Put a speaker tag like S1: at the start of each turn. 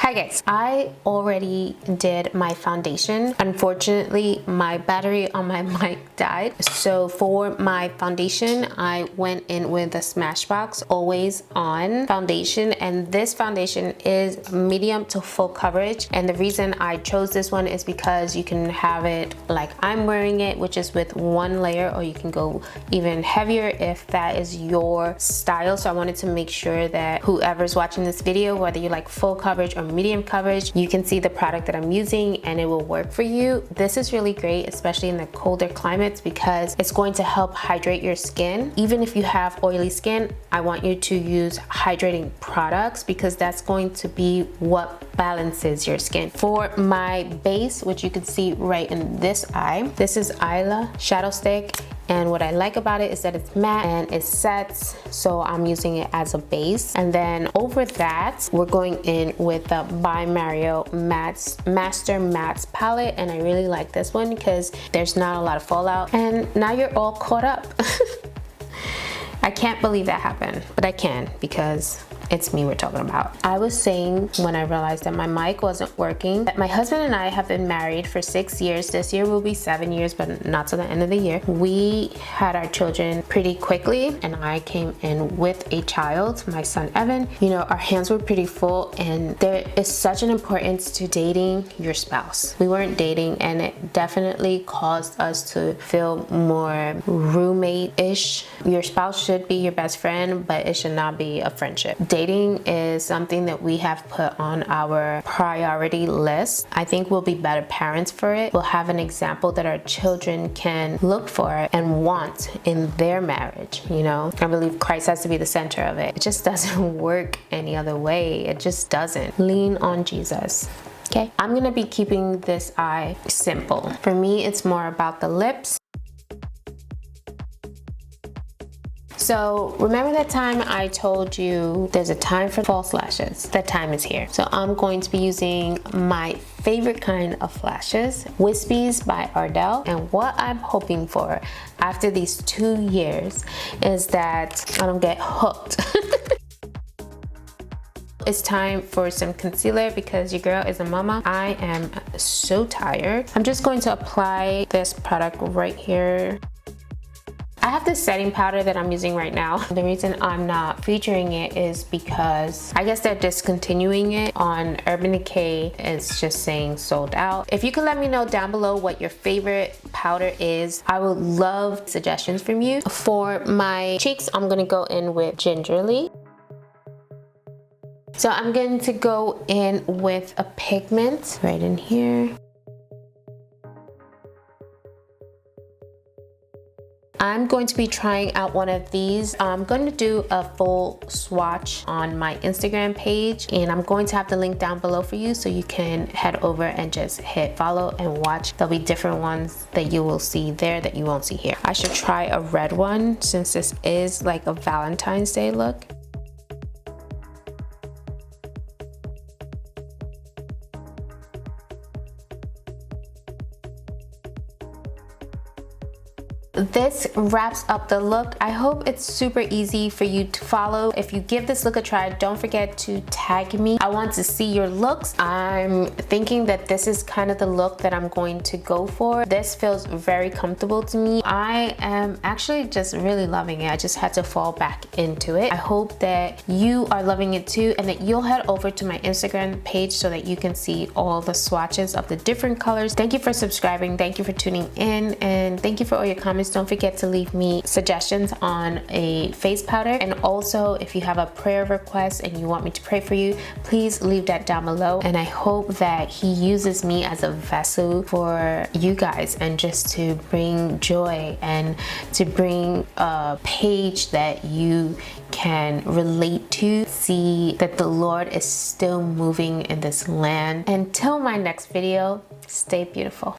S1: Hi guys, I already did my foundation. Unfortunately, my battery on my mic died. So for my foundation, I went in with the Smashbox Always On foundation, and this foundation is medium to full coverage. And the reason I chose this one is because you can have it like I'm wearing it, which is with one layer, or you can go even heavier if that is your style. So I wanted to make sure that whoever's watching this video, whether you like full coverage or medium coverage, you can see the product that I'm using and it will work for you. This is really great, especially in the colder climates, because it's going to help hydrate your skin. Even if you have oily skin, I want you to use hydrating products because that's going to be what balances your skin. For my base, which you can see right in this eye, this is Isla Shadow Stick. And what I like about it is that it's matte and it sets, so I'm using it as a base. And then over that, we're going in with the by Mario Master Mattes palette, and I really like this one because there's not a lot of fallout. And now you're all caught up. I can't believe that happened, but I can because it's me we're talking about. I was saying when I realized that my mic wasn't working, that my husband and I have been married for 6 years. This year will be 7 years, but not to the end of the year. We had our children pretty quickly, and I came in with a child, my son Evan. You know, our hands were pretty full, and there is such an importance to dating your spouse. We weren't dating, and it definitely caused us to feel more roommate-ish. Your spouse should be your best friend, but it should not be a friendship. Dating is something that we have put on our priority list. I think we'll be better parents for it. We'll have an example that our children can look for and want in their marriage, you know? I believe Christ has to be the center of it. It just doesn't work any other way. It just doesn't. Lean on Jesus. Okay, I'm gonna be keeping this eye simple. For me, it's more about the lips. So remember that time I told you there's a time for false lashes? That time is here. So I'm going to be using my favorite kind of lashes, Wispies by Ardell. And what I'm hoping for after these 2 years is that I don't get hooked. It's time for some concealer because your girl is a mama. I am so tired. I'm just going to apply this product right here. I have this setting powder that I'm using right now. The reason I'm not featuring it is because I guess they're discontinuing it on Urban Decay. It's just saying sold out. If you could let me know down below what your favorite powder is, I would love suggestions from you. For my cheeks, I'm gonna go in with Gingerly. So I'm going to go in with a pigment right in here. I'm going to be trying out one of these. I'm going to do a full swatch on my Instagram page, and I'm going to have the link down below for you so you can head over and just hit follow and watch. There'll be different ones that you will see there that you won't see here. I should try a red one since this is like a Valentine's Day look. This wraps up the look. I hope it's super easy for you to follow. If you give this look a try, don't forget to tag me. I want to see your looks. I'm thinking that this is kind of the look that I'm going to go for. This feels very comfortable to me. I am actually just really loving it. I just had to fall back into it. I hope that you are loving it too, and that you'll head over to my Instagram page so that you can see all the swatches of the different colors. Thank you for subscribing. Thank you for tuning in, and thank you for all your comments. Don't forget to leave me suggestions on a face powder, and also if you have a prayer request and you want me to pray for you, please leave that down below. And I hope that he uses me as a vessel for you guys, and just to bring joy and to bring a page that you can relate to, see that the Lord is still moving in this land. Until my next video, stay beautiful.